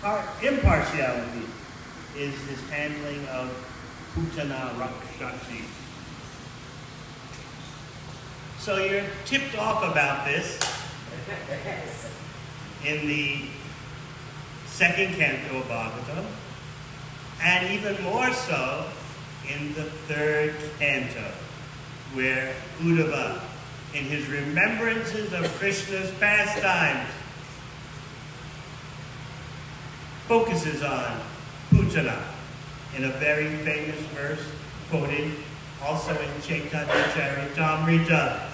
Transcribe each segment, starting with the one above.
impartiality is his handling of Putana Rakshasi. So you're tipped off about this in the second canto of Bhagavatam, and even more so in the third canto, where Uddhava, in his remembrances of Krishna's pastimes, focuses on Putana in a very famous verse quoted also in Chaitanya Charitamrita.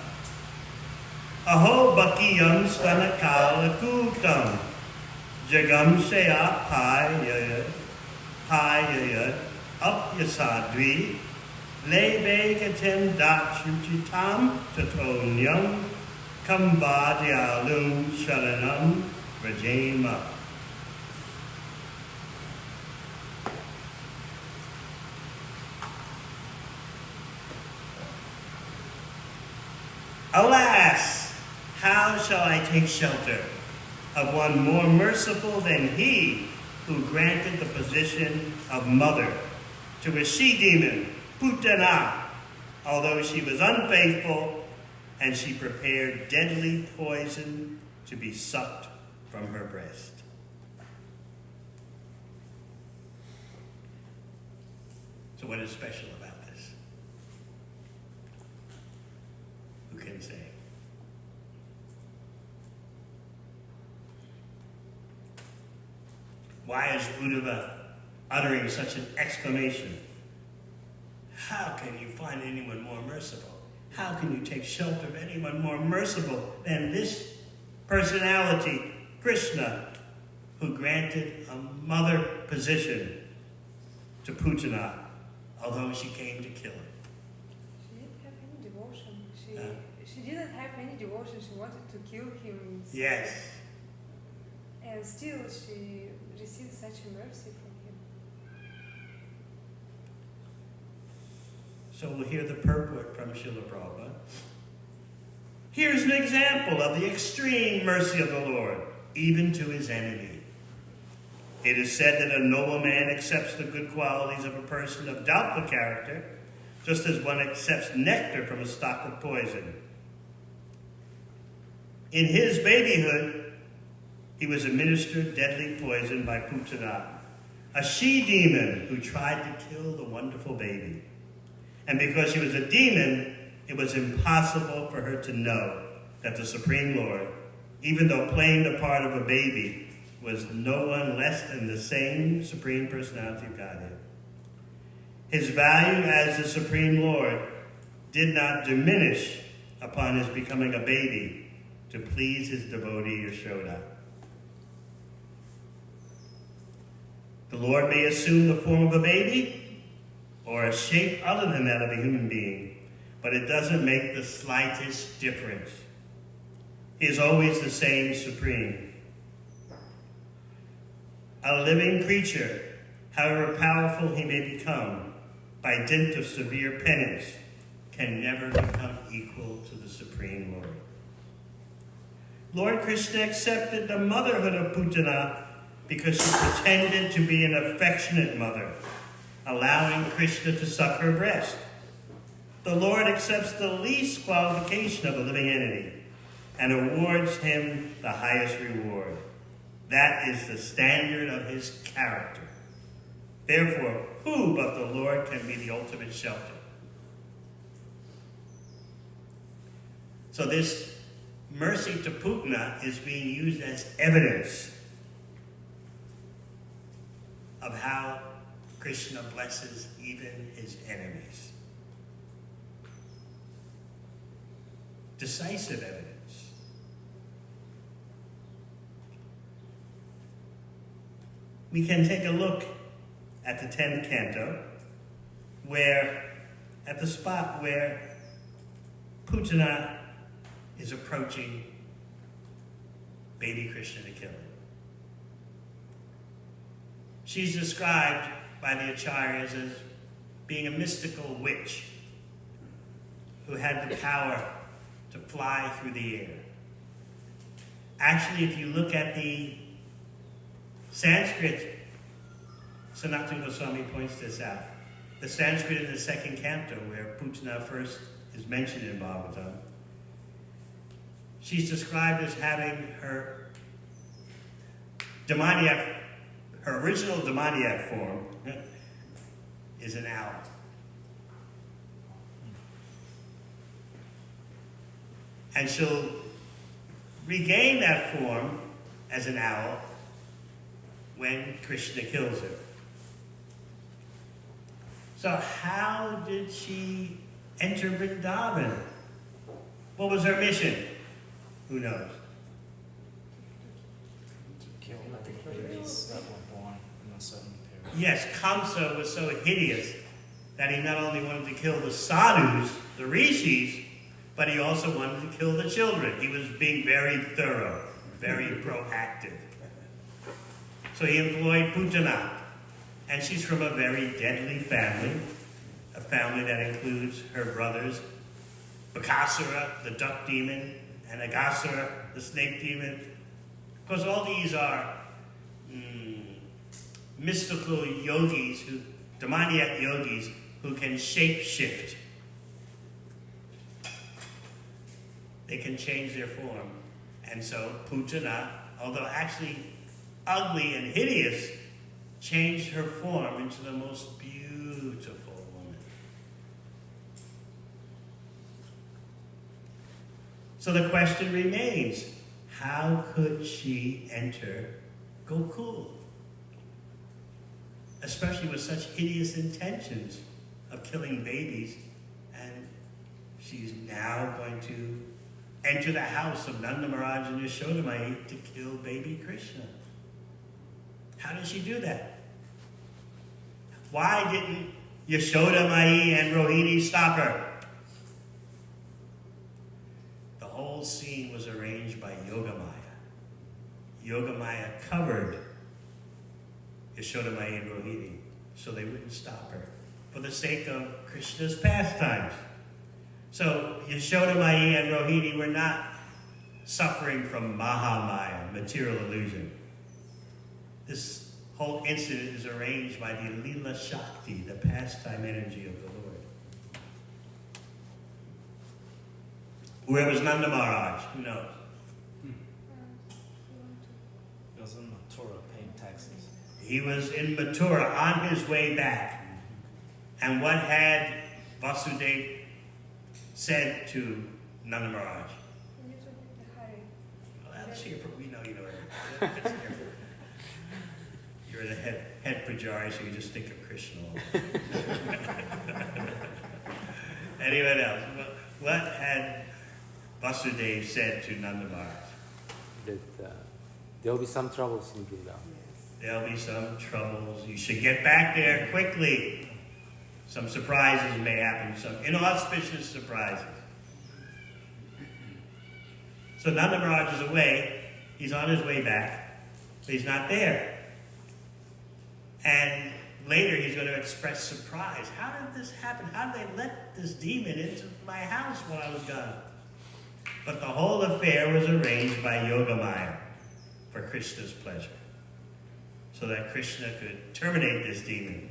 Aho bakiyam stanakala kutam jagam shaya payayat apyasadvi lebe katem dachuchitam tatonyam kambadyalum sharanam rajema. Alas, how shall I take shelter of one more merciful than he who granted the position of mother to a she-demon, Putana, although she was unfaithful and she prepared deadly poison to be sucked from her breast. So what is special about this? Who can say? Why is Uddhava uttering such an exclamation? How can you find anyone more merciful? How can you take shelter of anyone more merciful than this personality, Krishna, who granted a mother position to Putana, although she came to kill her? She didn't have any devotion. She didn't have any devotion. She wanted to kill him. Yes. And still she received such mercy from him. So we'll hear the purport from Srila Prabhupada. Here's an example of the extreme mercy of the Lord, even to his enemy. It is said that a noble man accepts the good qualities of a person of doubtful character, just as one accepts nectar from a stock of poison. In his babyhood, he was administered deadly poison by Putana, a she-demon who tried to kill the wonderful baby. And because she was a demon, it was impossible for her to know that the Supreme Lord, even though playing the part of a baby, was no one less than the same Supreme Personality of Godhead. His value as the Supreme Lord did not diminish upon his becoming a baby to please his devotee Yashoda. The Lord may assume the form of a baby or a shape other than that of a human being, but it doesn't make the slightest difference. He is always the same Supreme. A living creature, however powerful he may become, by dint of severe penance, can never become equal to the Supreme Lord. Lord Krishna accepted the motherhood of Putana because she pretended to be an affectionate mother, allowing Krishna to suck her breast. The Lord accepts the least qualification of a living entity and awards him the highest reward. That is the standard of his character. Therefore, who but the Lord can be the ultimate shelter? So this mercy to Putana is being used as evidence of how Krishna blesses even his enemies. Decisive evidence. We can take a look at the 10th canto, where, at the spot where Putana is approaching baby Krishna to kill him. She's described by the Acharyas as being a mystical witch who had the power to fly through the air. Actually, if you look at the Sanskrit, Sanatana Goswami points this out. The Sanskrit in the second canto, where Putana first is mentioned in Bhagavatam, she's described as having her demoniac, her original demoniac form is an owl. And she'll regain that form as an owl when Krishna kills her. So how did she enter Vrindavan? What was her mission? Who knows? To kill all the babies that were born in a certain period. Yes, Kamsa was so hideous that he not only wanted to kill the sadhus, the rishis, but he also wanted to kill the children. He was being very thorough, very proactive. So he employed Putana, and she's from a very deadly family, a family that includes her brothers, Bakasura, the duck demon, and Agasura, the snake demon. Because all these are mystical yogis, demoniac yogis, who can shape-shift. They can change their form. And so Putana, although actually ugly and hideous, changed her form into the most beautiful woman. So the question remains, how could she enter Gokul? Especially with such hideous intentions of killing babies, and she's now going to enter the house of Nanda Maharaj and Yashoda Mai to kill baby Krishna. How did she do that? Why didn't Yashoda Mai and Rohini stop her? The whole scene was arranged by Yogamaya. Yogamaya covered Yashoda Mai and Rohini so they wouldn't stop her for the sake of Krishna's pastimes. So Yashoda Mai and Rohini were not suffering from Mahamaya, material illusion. This whole incident is arranged by the Lila Shakti, the pastime energy of the Lord. Where was Nanda Maharaj? Who knows? He was in Mathura paying taxes. He was in Mathura on his way back. And what had Vasudeva said to Nanda Maharaj? Well, let's hear from, we know you know it. You're the head pujari, so you just think of Krishna. Anyone else? What had Vasudeva said to Nanda Maharaj? That there'll be some troubles in Vrindavan. There'll be some troubles. You should get back there quickly. Some surprises may happen, some inauspicious surprises. So Nanda Maharaj is away. He's on his way back, but he's not there. And later he's going to express surprise. How did this happen? How did they let this demon into my house while I was gone? But the whole affair was arranged by Yogamaya for Krishna's pleasure, so that Krishna could terminate this demon,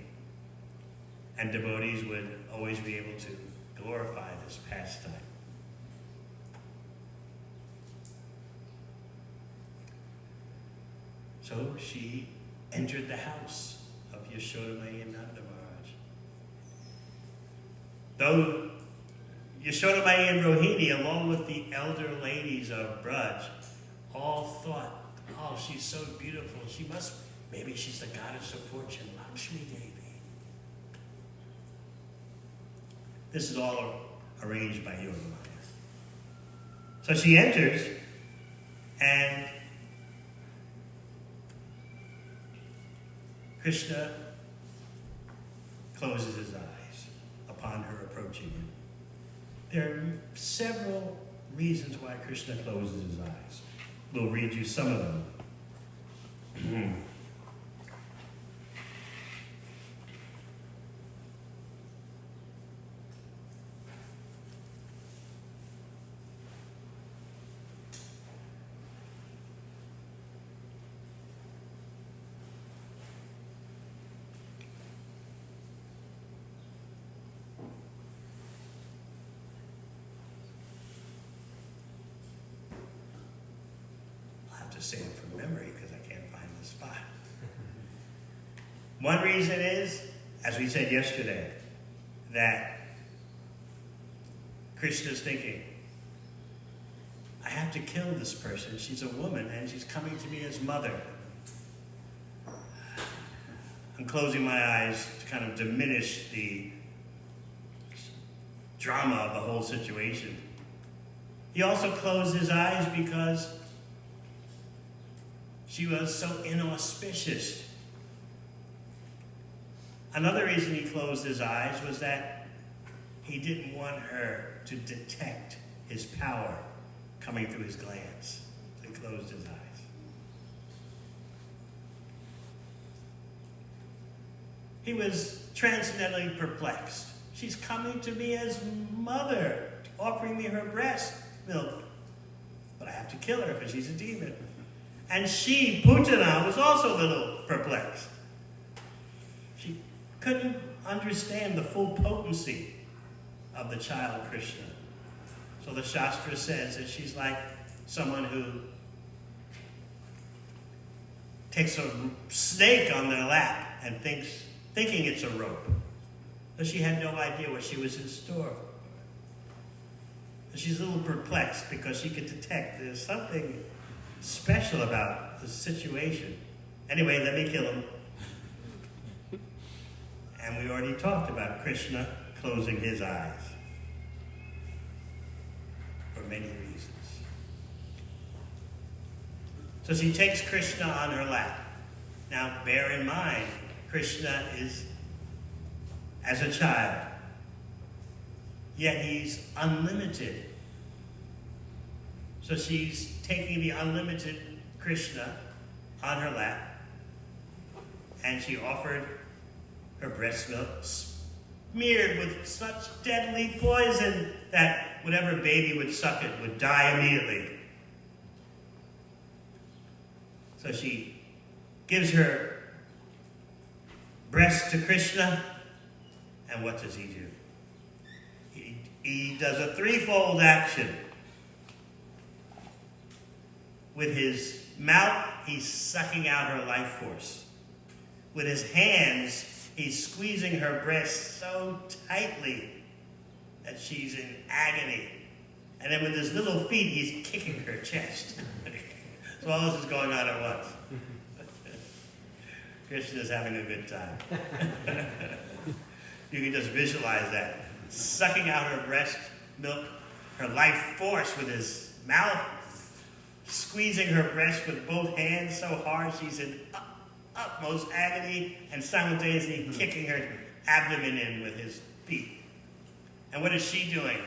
and devotees would always be able to glorify this pastime. So she entered the house of Yashoda Mai and Nanda Maharaj. Though Yashoda Mai and Rohini, along with the elder ladies of Braj, all thought, oh, she's so beautiful. Maybe she's the goddess of fortune, Lakshmi Devi. This is all arranged by Yogamaya. So she enters, and Krishna closes his eyes upon her approaching him. There are several reasons why Krishna closes his eyes. We'll read you some of them. to say them from memory because I can't find the spot. One reason is, as we said yesterday, that Krishna's thinking, I have to kill this person. She's a woman and she's coming to me as mother. I'm closing my eyes to kind of diminish the drama of the whole situation. He also closed his eyes because she was so inauspicious. Another reason he closed his eyes was that he didn't want her to detect his power coming through his glance. So he closed his eyes. He was transcendently perplexed. She's coming to me as mother, offering me her breast milk. But I have to kill her because she's a demon. And she, Putana, was also a little perplexed. She couldn't understand the full potency of the child Krishna. So the Shastra says that she's like someone who takes a snake on their lap and thinking it's a rope. So she had no idea what she was in store for. She's a little perplexed because she could detect there's something special about the situation. Anyway, let me kill him. And we already talked about Krishna closing his eyes for many reasons. So she takes Krishna on her lap. Now, bear in mind, Krishna is as a child, yet he's unlimited. So she's taking the unlimited Krishna on her lap, and she offered her breast milk smeared with such deadly poison that whatever baby would suck it would die immediately. So she gives her breast to Krishna, and what does he do? He does a threefold action. With his mouth, he's sucking out her life force. With his hands, he's squeezing her breast so tightly that she's in agony. And then with his little feet, he's kicking her chest. So all this is going on at once. Krishna's having a good time. You can just visualize that. Sucking out her breast milk, her life force with his mouth, squeezing her breast with both hands so hard she's in utmost agony, and simultaneously kicking her abdomen in with his feet. And what is she doing?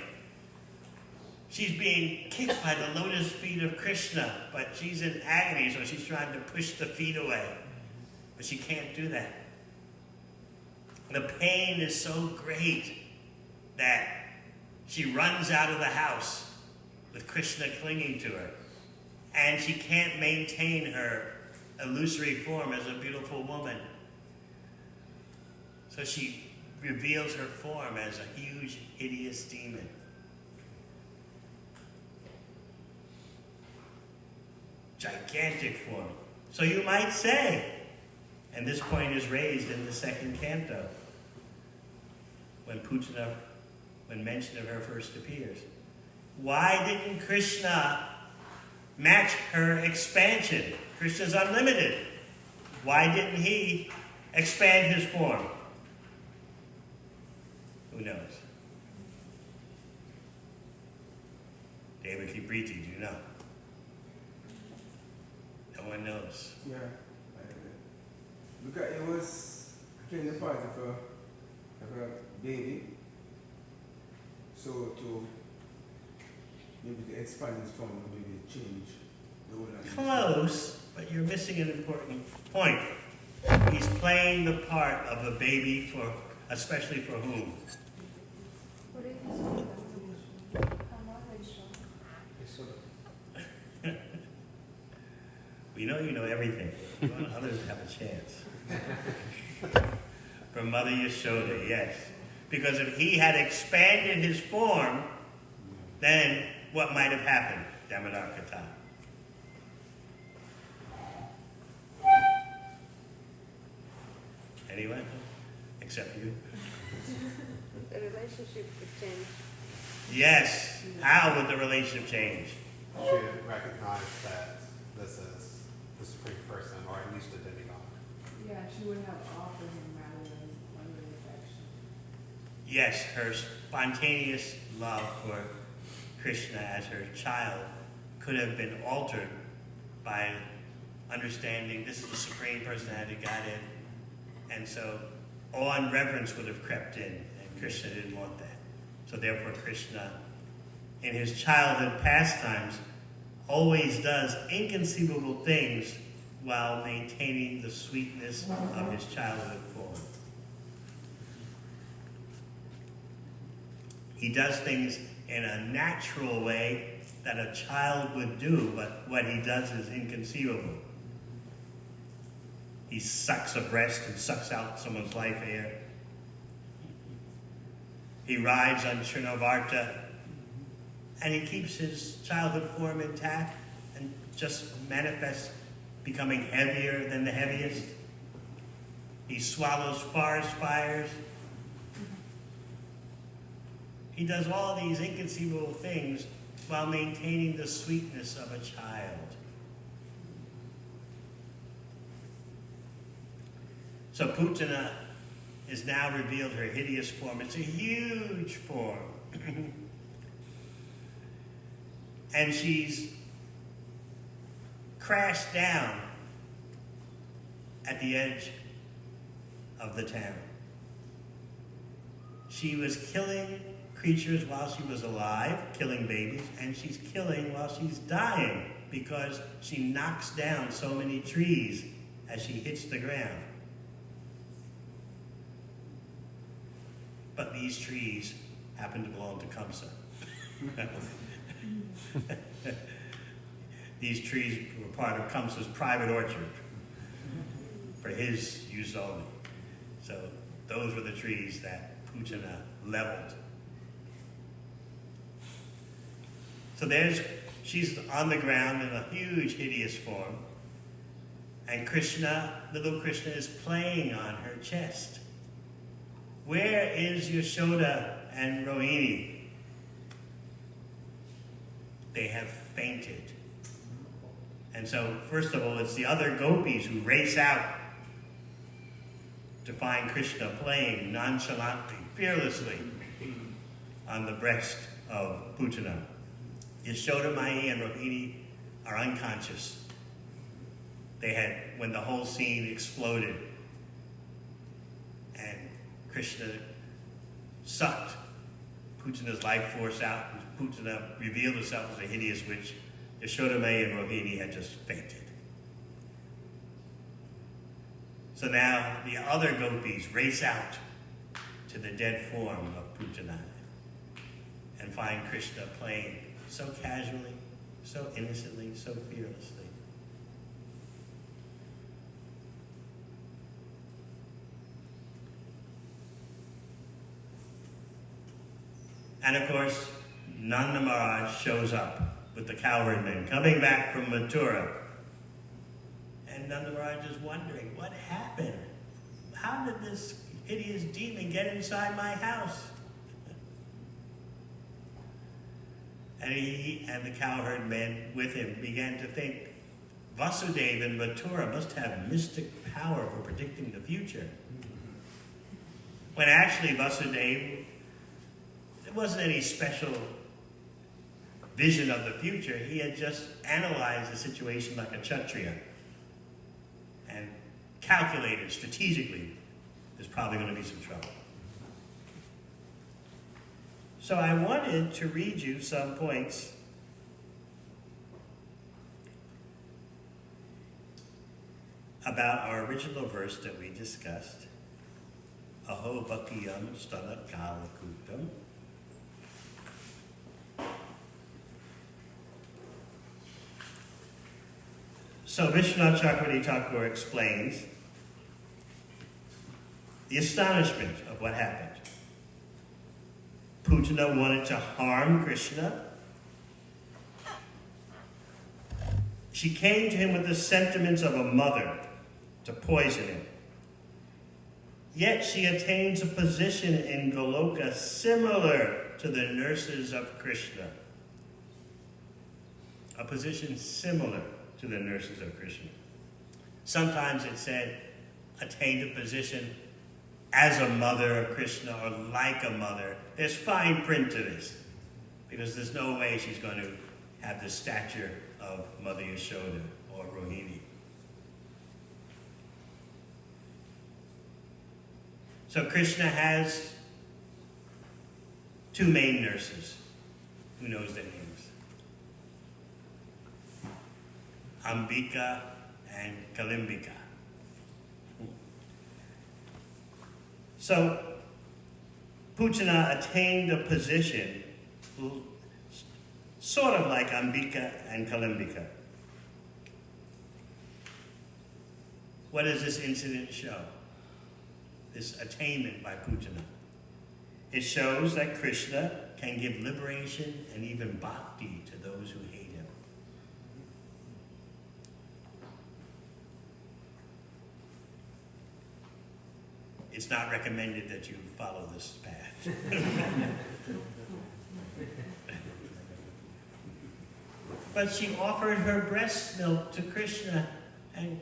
She's being kicked by the lotus feet of Krishna, but she's in agony, so she's trying to push the feet away. But she can't do that. The pain is so great that she runs out of the house with Krishna clinging to her. And she can't maintain her illusory form as a beautiful woman. So she reveals her form as a huge, hideous demon. Gigantic form. So you might say, and this point is raised in the second canto, when mention of her first appears. Why didn't Krishna match her expansion? Krishna's unlimited. Why didn't he expand his form? Who knows? Devamrita, do you know? No one knows. Yeah. Because it was playing the part of a baby. So to maybe to expand his form, maybe change the whole Close, but you're missing an important point. He's playing the part of a baby for, especially for whom? We know you know everything. You want others to have a chance. For Mother Yashoda, yes. Because if he had expanded his form, then what might have happened? Damodar Kata. Anyone? Except you? The relationship could change. Yes. How would the relationship change? She would recognize that this is the supreme person, or at least a demigod. Yeah, she would have offered him rather than under affection. Yes, her spontaneous love for Krishna as her child could have been altered by understanding this is the supreme personality of Godhead. And so awe and reverence would have crept in, and Krishna didn't want that. So therefore Krishna, in his childhood pastimes, always does inconceivable things while maintaining the sweetness of his childhood form. He does things in a natural way that a child would do, but what he does is inconceivable. He sucks a breast and sucks out someone's life air. He rides on Trinavarta, and he keeps his childhood form intact and just manifests becoming heavier than the heaviest. He swallows forest fires. He does all these inconceivable things while maintaining the sweetness of a child. So Putana is now revealed her hideous form. It's a huge form. And she's crashed down at the edge of the town. She was killing creatures while she was alive, killing babies, and she's killing while she's dying because she knocks down so many trees as she hits the ground. But these trees happen to belong to Kamsa. These trees were part of Kamsa's private orchard for his use only. So those were the trees that Putana leveled. So she's on the ground in a huge, hideous form. And Krishna, little Krishna, is playing on her chest. Where is Yashoda and Rohini? They have fainted. And so, first of all, it's the other gopis who race out to find Krishna playing nonchalantly, fearlessly on the breast of Putana. Yashoda, Mai, and Rohini are unconscious. They had, when the whole scene exploded, and Krishna sucked Putana's life force out, and Putana revealed herself as a hideous witch. Yashoda, Mai, and Rohini had just fainted. So now the other gopis race out to the dead form of Putana and find Krishna playing so casually, so innocently, so fearlessly. And of course, Nanda Maharaj shows up with the cowherd men coming back from Mathura. And Nanda Maharaj is wondering, what happened? How did this hideous demon get inside my house? And he and the cowherd men with him began to think, Vasudeva in Mathura must have mystic power for predicting the future. When actually Vasudeva, there wasn't any special vision of the future. He had just analyzed the situation like a Kshatriya and calculated strategically there's probably going to be some trouble. So I wanted to read you some points about our original verse that we discussed. Aho bhakiyam stana kalakutam. So Vishwanath Chakravarti Thakur explains the astonishment of what happened. Putana wanted to harm Krishna. She came to him with the sentiments of a mother to poison him. Yet she attains a position in Goloka similar to the nurses of Krishna. A position similar to the nurses of Krishna. Sometimes it said, attained a position as a mother of Krishna or like a mother. There's fine print to this, because there's no way she's going to have the stature of Mother Yashoda or Rohini. So Krishna has two main nurses. Who knows their names? Ambika and Kalimbika. So Putana attained a position sort of like Ambika and Kalimbika. What does this incident show? This attainment by Putana. It shows that Krishna can give liberation and even bhakti to those who hate him. It's not recommended that you follow this path. But she offered her breast milk to Krishna, and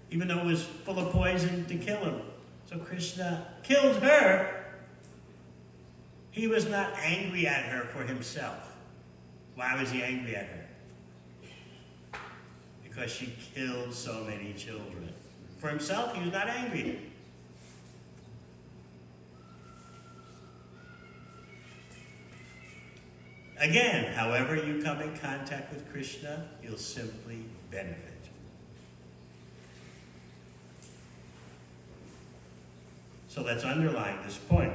even though it was full of poison, to kill him. So Krishna killed her. He was not angry at her for himself. Why was he angry at her? Because she killed so many children. For himself, he was not angry. Again, however you come in contact with Krishna, you'll simply benefit. So let's underline this point.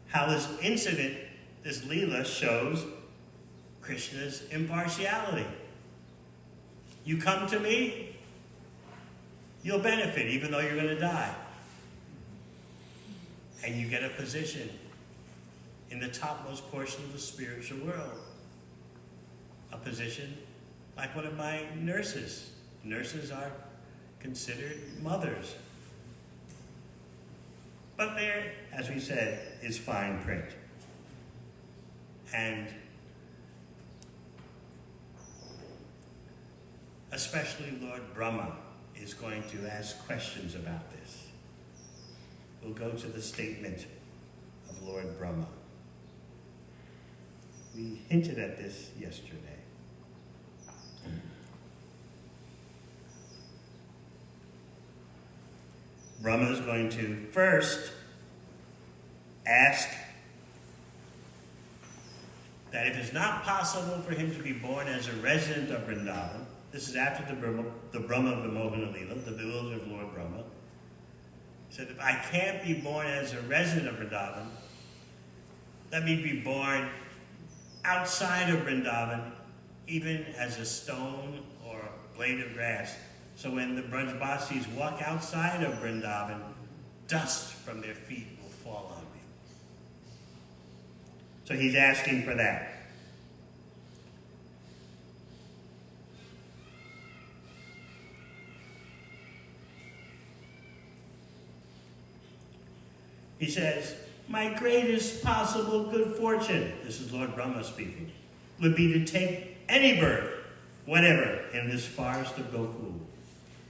How this incident, this Leela, shows Krishna's impartiality. You come to me, you'll benefit even though you're going to die. And you get a position in the topmost portion of the spiritual world. A position like one of my nurses. Nurses are considered mothers. But there, as we said, is fine print. And especially Lord Brahma is going to ask questions about this. We'll go to the statement of Lord Brahma. We hinted at this yesterday. Brahma is going to first ask that if it's not possible for him to be born as a resident of Vrindavan, this is after the Brahma of the Mohana Leela, the bewilderment of Lord Brahma, said, if I can't be born as a resident of Vrindavan, let me be born outside of Vrindavan, even as a stone or a blade of grass. So when the Brajbasis walk outside of Vrindavan, dust from their feet will fall on me. So he's asking for that. He says, my greatest possible good fortune, this is Lord Brahma speaking, would be to take any birth, whatever, in this forest of Gokul,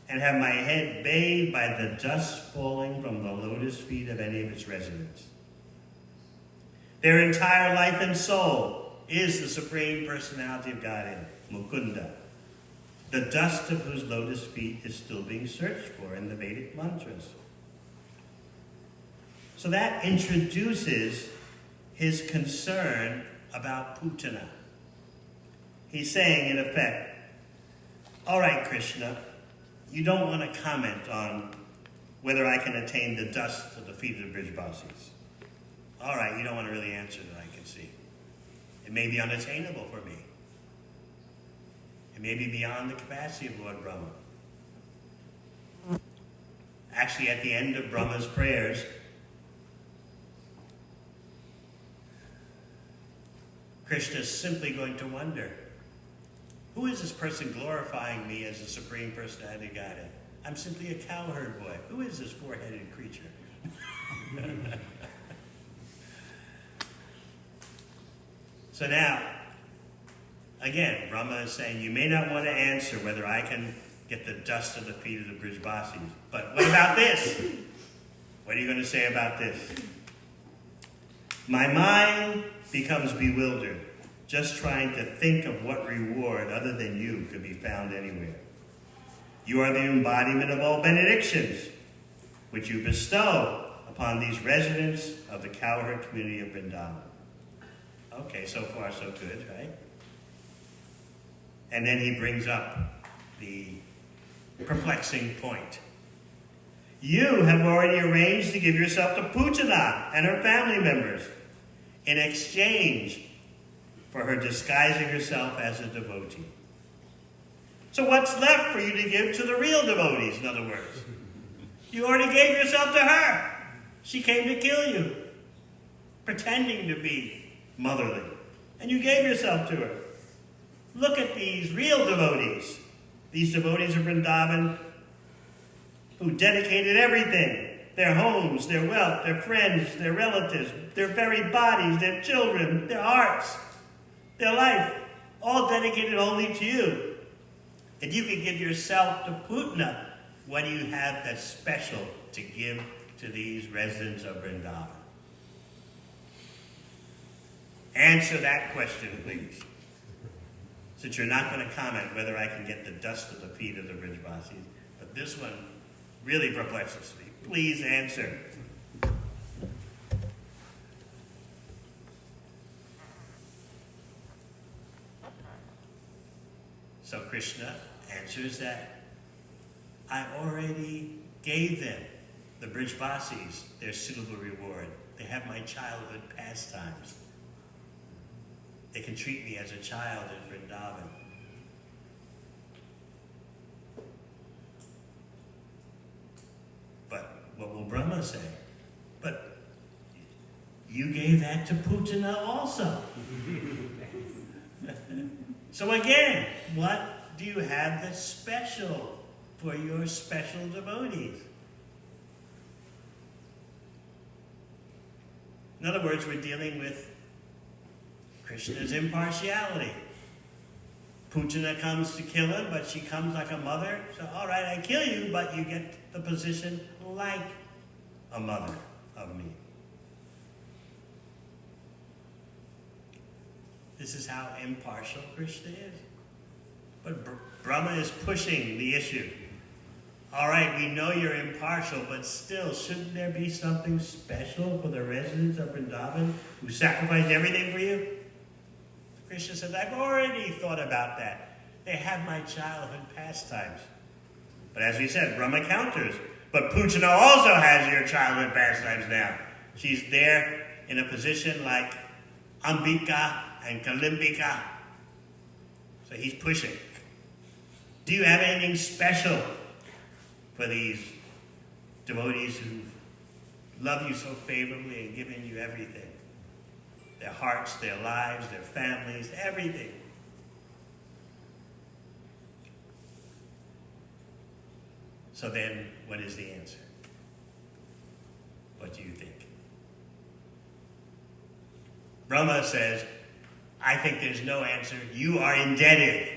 and have my head bathed by the dust falling from the lotus feet of any of its residents. Their entire life and soul is the Supreme Personality of Godhead, Mukunda, the dust of whose lotus feet is still being searched for in the Vedic mantras. So that introduces his concern about Putana. He's saying, in effect, all right, Krishna, you don't want to comment on whether I can attain the dust of the feet of the Brajbasis. All right, you don't want to really answer that, I can see. It may be unattainable for me. It may be beyond the capacity of Lord Brahma. Actually, at the end of Brahma's prayers, Krishna is simply going to wonder, who is this person glorifying me as the Supreme Personality of Godhead? I'm simply a cowherd boy. Who is this four-headed creature? So now, again, Brahma is saying, you may not want to answer whether I can get the dust of the feet of the Brijbasis, but what about this? What are you going to say about this? My mind becomes bewildered, just trying to think of what reward other than you could be found anywhere. You are the embodiment of all benedictions, which you bestow upon these residents of the cowherd community of Vrindavan. Okay, so far so good, right? And then he brings up the perplexing point. You have already arranged to give yourself to Putana and her family members in exchange for her disguising herself as a devotee. So what's left for you to give to the real devotees, in other words? You already gave yourself to her. She came to kill you, pretending to be motherly. And you gave yourself to her. Look at these real devotees. These devotees of Vrindavan who dedicated everything, their homes, their wealth, their friends, their relatives, their very bodies, their children, their hearts, their life, all dedicated only to you. If you could give yourself to Putana, what do you have that's special to give to these residents of Vrindavan? Answer that question, please. Since you're not going to comment whether I can get the dust of the feet of the Brijbasis, but this one really perplexes me. Please answer. So Krishna answers that I already gave them, the Brijbasis, their suitable reward. They have my childhood pastimes. They can treat me as a child in Vrindavan. But what will Brahma say? But you gave that to Putana also. So again, what do you have that's special for your special devotees? In other words, we're dealing with Krishna's impartiality. Putana comes to kill him, but she comes like a mother. So, all right, I kill you, but you get the position like a mother of me. This is how impartial Krishna is. But Brahma is pushing the issue. All right, we know you're impartial, but still, shouldn't there be something special for the residents of Vrindavan who sacrificed everything for you? Krishna says, I've already thought about that. They have my childhood pastimes. But as we said, Brahma counters. But Putana also has your childhood pastimes now. She's there in a position like Ambika and Kalimbika. So he's pushing. Do you have anything special for these devotees who love you so favorably and given you everything? Their hearts, their lives, their families, everything. So then, what is the answer? What do you think? Brahma says, I think there's no answer. You are indebted.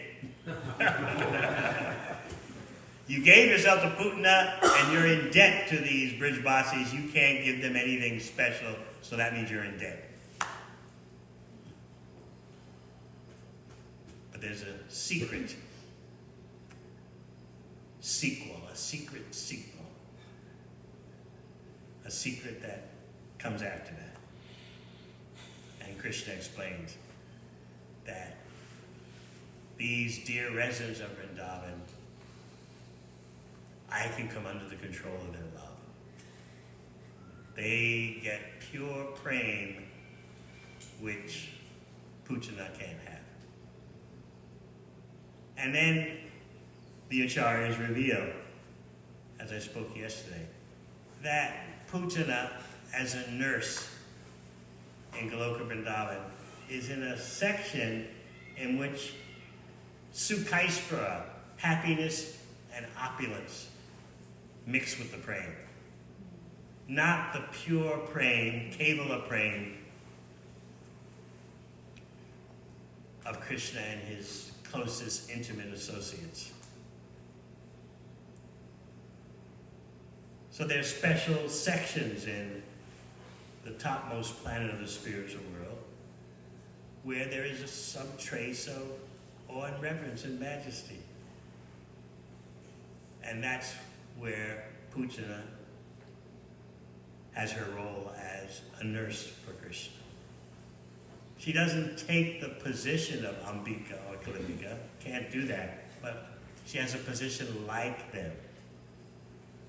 You gave yourself to Putana, and you're in debt to these Brijbasis. You can't give them anything special, so that means you're in debt. But there's a secret sequel, a secret sequel. A secret that comes after that. And Krishna explains that these dear residents of Vrindavan, I can come under the control of their love. They get pure prema, which Putana can't have. And then the Acharyas reveal, as I spoke yesterday, that Putana, as a nurse in Goloka Vrindavan, is in a section in which Sukhaishvara, happiness and opulence, mixed with the praying. Not the pure praying, Kevala praying of Krishna and his closest intimate associates. So there's special sections in the topmost planet of the spiritual world where there is some trace of awe and reverence and majesty. And that's where Pujana has her role as a nurse for Krishna. She doesn't take the position of Ambika or Kalambika, can't do that, but she has a position like them.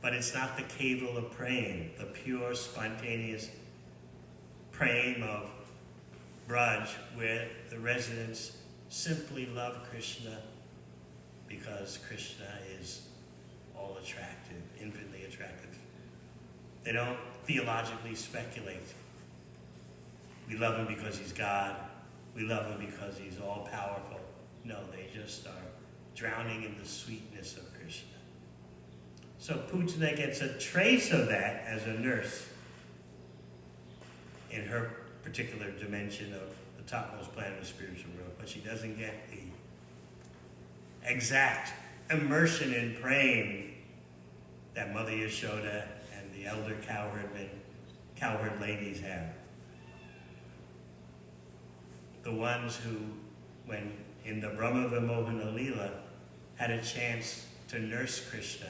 But it's not the Kevala praying, the pure, spontaneous praying of Braj, where the residents simply love Krishna because Krishna is all attractive, infinitely attractive. They don't theologically speculate. We love him because he's God. We love him because he's all-powerful. No, they just are drowning in the sweetness of Krishna. So Pujana gets a trace of that as a nurse in her particular dimension of the topmost planet of the spiritual world, but she doesn't get the exact immersion in praying that Mother Yashoda and the elder cowherd ladies have. The ones who, when in the Brahma Vimohana Leela, had a chance to nurse Krishna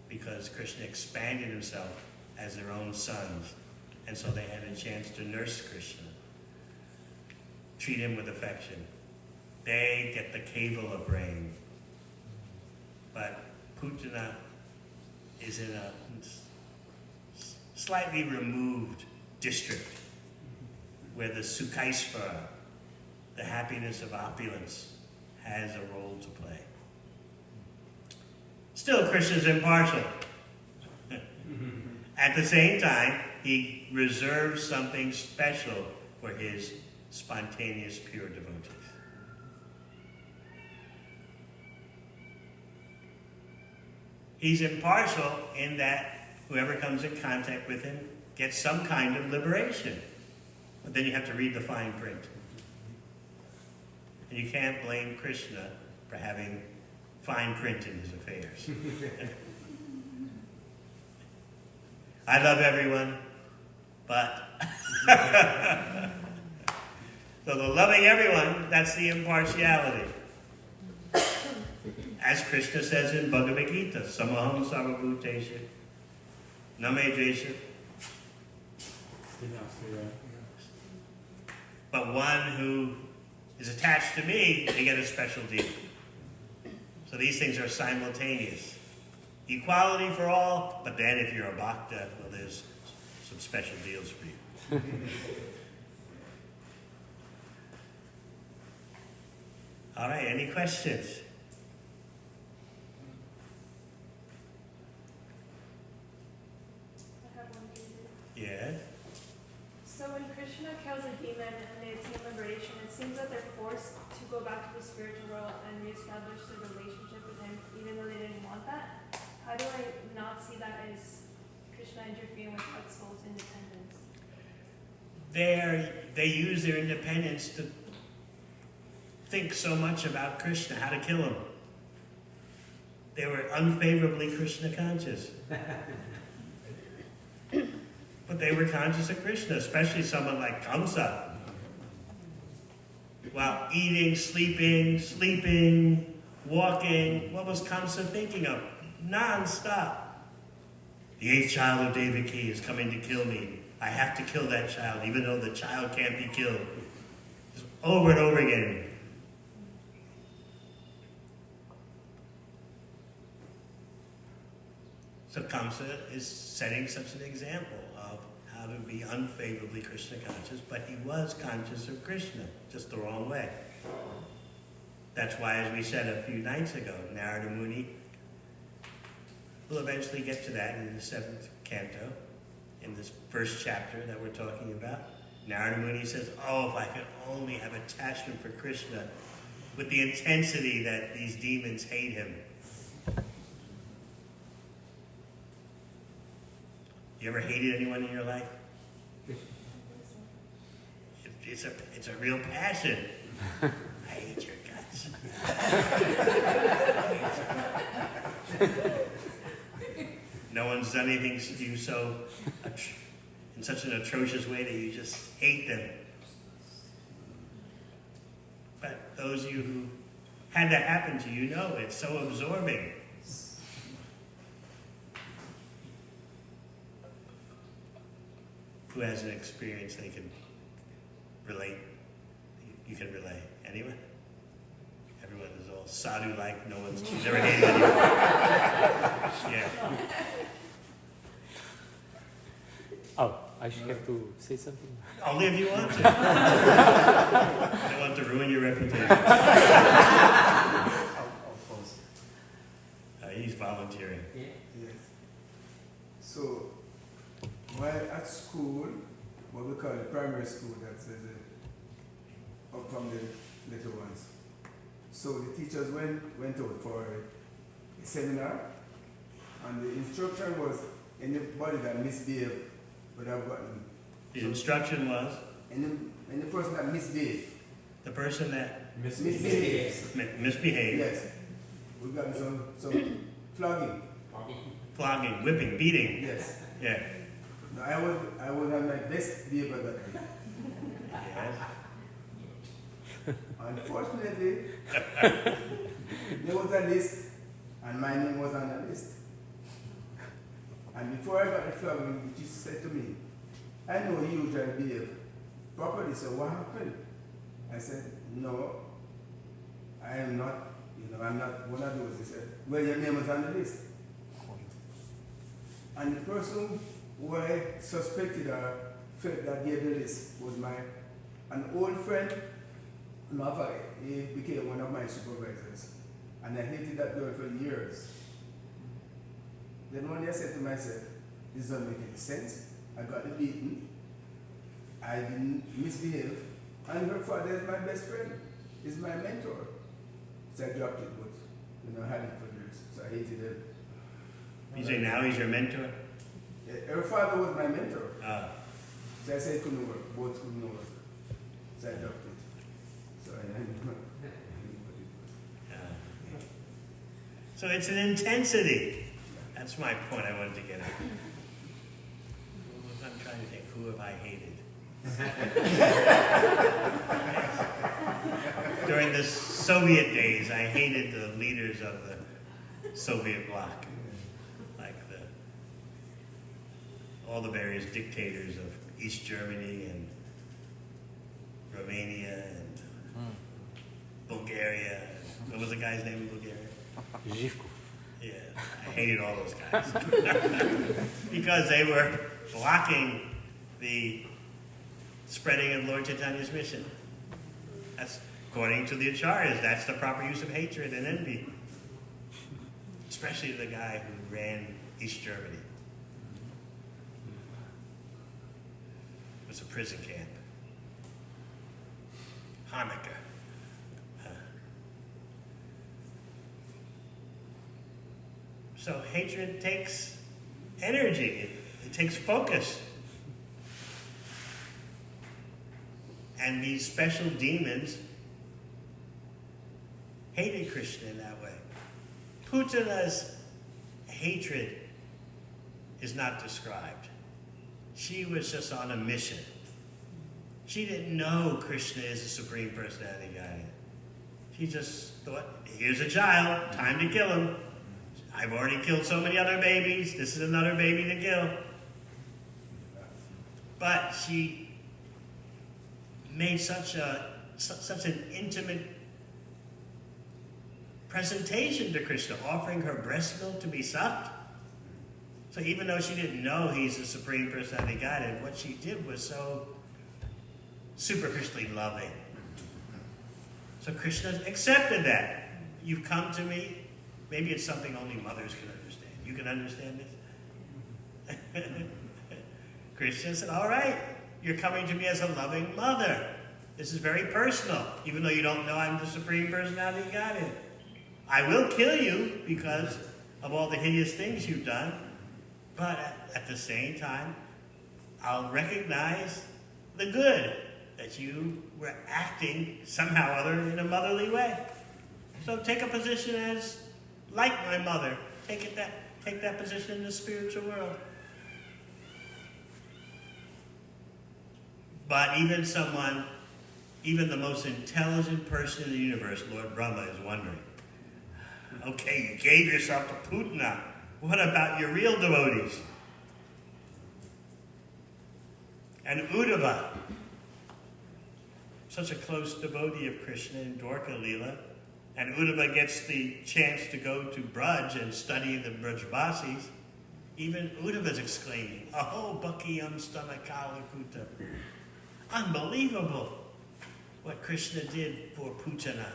because Krishna expanded himself as their own sons. And so they had a chance to nurse Krishna, treat him with affection. They get the Kevala brain. But Pujana is in a slightly removed district where the Sukhaisvara, the happiness of opulence, has a role to play. Still, Krishna's impartial. At the same time, he reserves something special for his spontaneous, pure devotees. He's impartial in that whoever comes in contact with him gets some kind of liberation. But then you have to read the fine print. And you can't blame Krishna for having fine print in his affairs. I love everyone, but so the loving everyone, that's the impartiality. As Krishna says in Bhagavad Gita, Samaham Sarvabhuteshu, Name Dvesha. But one who is attached to me, they get a special deal. So these things are simultaneous. Equality for all, but then if you're a bhakta, well, there's some special deals for you. All right, any questions? I have one. Yes? So when Krishna kills a demon and they attain liberation, it seems that they're forced to go back to the spiritual world and reestablish their relationship with him, even though they didn't want that. How do I not see that as Krishna interfering with that soul's independence? They use their independence to think so much about Krishna, how to kill him. They were unfavorably Krishna conscious. But they were conscious of Krishna, especially someone like Kamsa. While eating, sleeping, walking, what was Kamsa thinking of? Non-stop. The 8th child of Devaki is coming to kill me. I have to kill that child, even though the child can't be killed. Just over and over again. So Kamsa is setting such an example of how to be unfavorably Krishna conscious, but he was conscious of Krishna, just the wrong way. That's why, as we said a few nights ago, Narada Muni will eventually get to that in the 7th canto, in this first chapter that we're talking about. Narada Muni says, oh, if I could only have attachment for Krishna with the intensity that these demons hate him. You ever hated anyone in your life? It's a real passion. I hate your guts. No one's done anything to you so in such an atrocious way that you just hate them. But those of you who had that happen to you know it's so absorbing. Who has an experience they can relate? You can relate. Anyone? Everyone is all sadhu-like. No one's ever hated anyone. Yeah. Oh, I should have to say something. Only if you want to. I don't want to ruin your reputation. He's volunteering. Yes. So, while at school, what we call the primary school, that's up from the little ones. So the teachers went out for a seminar, and the instruction was anybody that misbehaved would have gotten. The instruction was? Any person that misbehaved. The person that Misbehaved. misbehaved. Yes. We've gotten some flogging. Flogging, whipping, beating. Yes. Yeah. No, I was on my best behavior that day. Yes. Unfortunately, there was a list, and my name was on the list. And before I got the flogging, she said to me, I know you usually behave properly, so what happened? I said, no, I am not, I'm not one of those. He said, well, your name was on the list. And the person who I suspected or felt that gave the list was an old friend. He became one of my supervisors. And I hated that girl for years. Then one day I said to myself, this doesn't make any sense. I got the beating. I didn't misbehave. And her father is my best friend. He's my mentor. So I dropped it, but I had it for years. So I hated him. You say now he's your mentor? Yeah, her father was my mentor. So I said it couldn't work. Both couldn't work. So I dropped it. So So it's an intensity. That's my point I wanted to get at. I'm trying to think, who have I hated? During the Soviet days, I hated the leaders of the Soviet bloc. Like all the various dictators of East Germany and Romania and Bulgaria. What was the guy's name in Bulgaria? Zhivko. Yeah, I hated all those guys. Because they were blocking the spreading of Lord Chaitanya's mission. That's, according to the acharyas, that's the proper use of hatred and envy. Especially the guy who ran East Germany. It was a prison camp. Hanukkah. So hatred takes energy. It takes focus. And these special demons hated Krishna in that way. Putana's hatred is not described. She was just on a mission. She didn't know Krishna is the Supreme Personality Guide. She just thought, here's a child, time to kill him. I've already killed so many other babies. This is another baby to kill. But she made such an intimate presentation to Krishna, offering her breast milk to be sucked. So even though she didn't know he's the Supreme Personality Godhead, what she did was so superficially loving. So Krishna accepted that. You've come to me. Maybe it's something only mothers can understand. You can understand this? Krishna said, all right, you're coming to me as a loving mother. This is very personal, even though you don't know I'm the Supreme Personality of Godhead. I will kill you because of all the hideous things you've done, But at the same time, I'll recognize the good, that you were acting somehow or other in a motherly way. So take a position as like my mother. Take that position in the spiritual world. But even the most intelligent person in the universe, Lord Brahma, is wondering, okay, you gave yourself to Putana. What about your real devotees? And Uddhava, such a close devotee of Krishna in Dwarka Leela, and Uddhava gets the chance to go to Braj and study the Brajvasis. Even Uddhava's exclaiming, "Aho Bhakiyam Stanakalakuta." Unbelievable what Krishna did for Putana.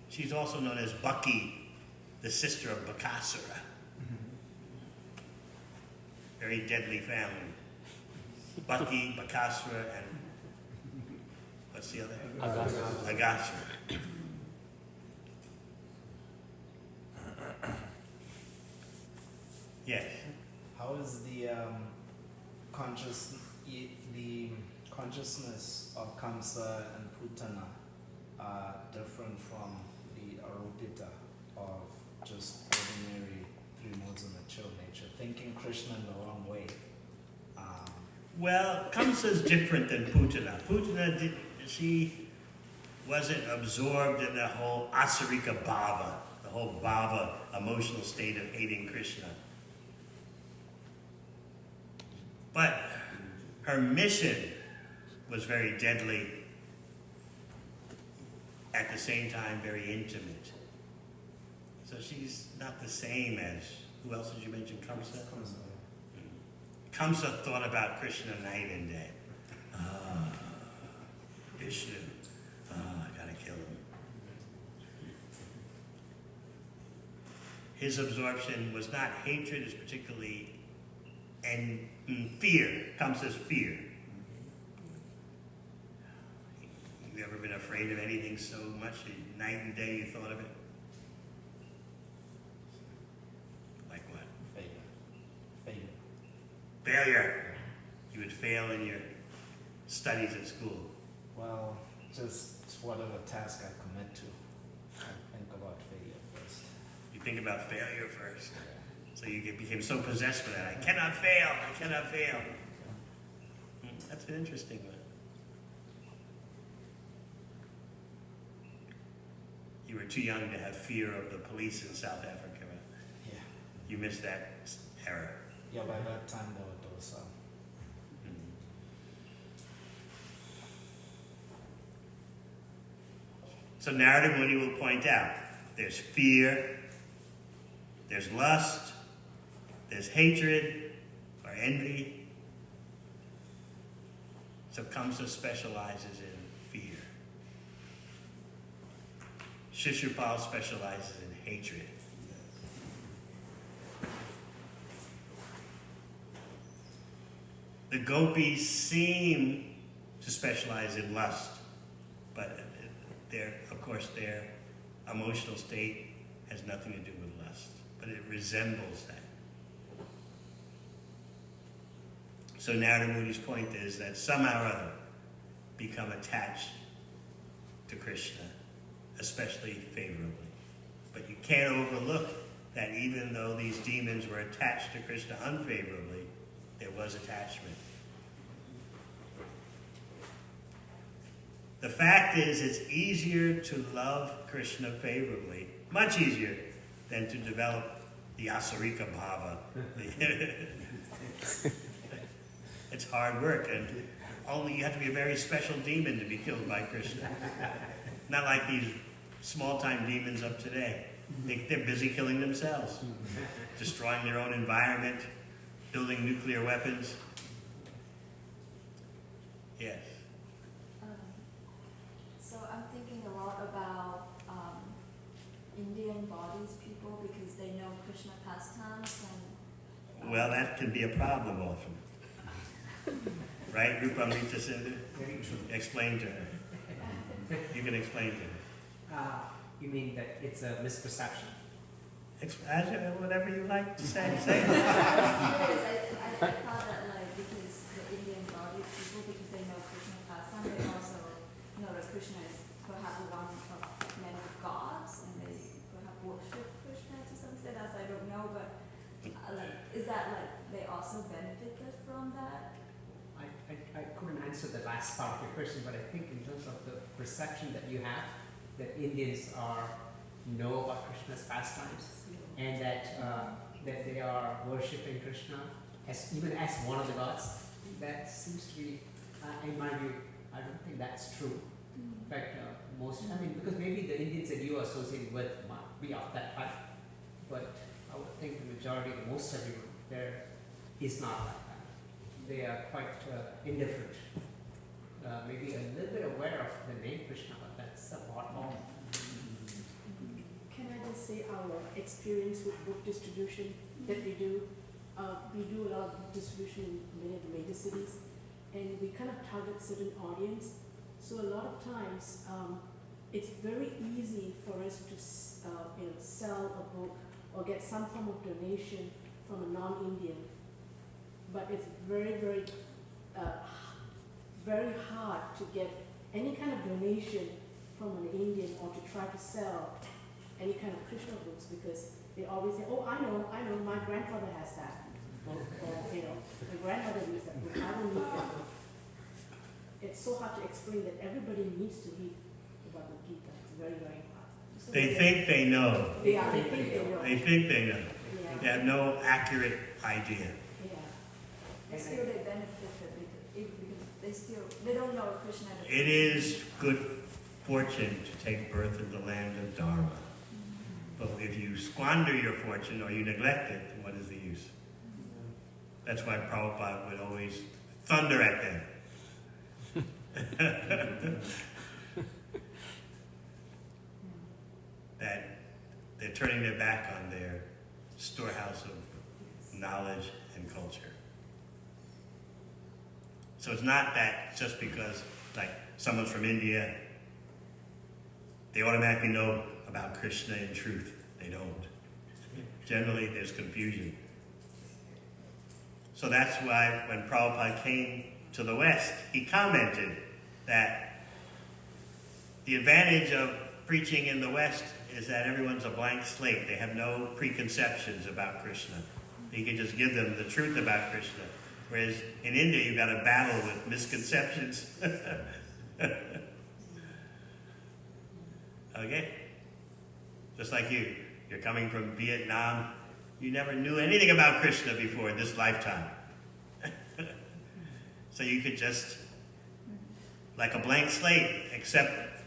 She's also known as Bhakti, the sister of Bakasura. Very deadly family. Bhakti, Bakasura, and what's the other? Agasura. Yes. How is the consciousness of Kamsa and Putana different from the Aropita of just ordinary three modes of mature nature, thinking Krishna in the wrong way? Well, Kamsa's different than Putana. Putana, she wasn't absorbed in the whole asarika bhava, the whole bhava, emotional state of hating Krishna. But her mission was very deadly, at the same time very intimate. So she's not the same as, who else did you mention, Kamsa? Kamsa thought about Krishna night and day. Vishnu, I gotta kill him. His absorption was not hatred, it's particularly and fear. Kamsa's fear. You ever been afraid of anything so much that night and day you thought of it? Like what? Failure. You would fail in your studies at school. Well, just whatever task I commit to, I think about failure first. You think about failure first. So you became so possessed with that. I cannot fail. I cannot fail. That's an interesting one. You were too young to have fear of the police in South Africa. Yeah. You missed that era. Yeah, by that time there were those. So Narada Muni will point out, there's fear, there's lust, there's hatred or envy. So Kamsa specializes in fear. Shishupal specializes in hatred. The gopis seem to specialize in lust, but of course their emotional state has nothing to do with lust, but it resembles that. So Narada Muni's point is that somehow or other become attached to Krishna, especially favorably. But you can't overlook that even though these demons were attached to Krishna unfavorably, there was attachment. The fact is, it's easier to love Krishna favorably, much easier than to develop the asarika bhava. It's hard work, and only you have to be a very special demon to be killed by Krishna. Not like these small-time demons of today. They're busy killing themselves, destroying their own environment, building nuclear weapons. Yes. So I'm thinking a lot about Indian bodies people because they know Krishna pastimes and. Well, that can be a problem often. Right, Devamrita Sindhu? Explain to her. You can explain to her. You mean that it's a misperception? Whatever you like to say, say it. It is. answer the last part of your question, but I think in terms of the perception that you have, that Indians know about Krishna's pastimes, and that they are worshipping Krishna even as one of the gods, that seems to be, in my view, I don't think that's true. In fact, because maybe the Indians that you are associated with might be of that type, but I would think the majority, most everyone there is not like that. They are quite indifferent, maybe a little bit aware of the name Krishna, but that's about all. Can I just say our experience with book distribution that we do? We do a lot of book distribution in many of the major cities, and we kind of target certain audience. So a lot of times, it's very easy for us to sell a book or get some form of donation from a non-Indian. But it's very, very, very hard to get any kind of donation from an Indian or to try to sell any kind of Krishna books, because they always say, oh, I know, my grandfather has that. Or my grandmother needs that book, I don't need that book. It's so hard to explain that everybody needs to read about the Gita. It's very, very hard. So They think they know. they think they know. They think they know. Yeah. They have no accurate idea. Yeah. And still they benefit because they don't know Krishna. It is good fortune to take birth in the land of Dharma. But if you squander your fortune or you neglect it, then what is the use? That's why Prabhupada would always thunder at them. That they're turning their back on their storehouse of knowledge and culture. So it's not that just because, like, someone's from India, they automatically know about Krishna in truth. They don't. Generally, there's confusion. So that's why when Prabhupada came to the West, he commented that the advantage of preaching in the West is that everyone's a blank slate. They have no preconceptions about Krishna. You can just give them the truth about Krishna. Whereas in India, you've got to battle with misconceptions. Okay? Just like you're coming from Vietnam. You never knew anything about Krishna before in this lifetime. So you could just, like a blank slate, accept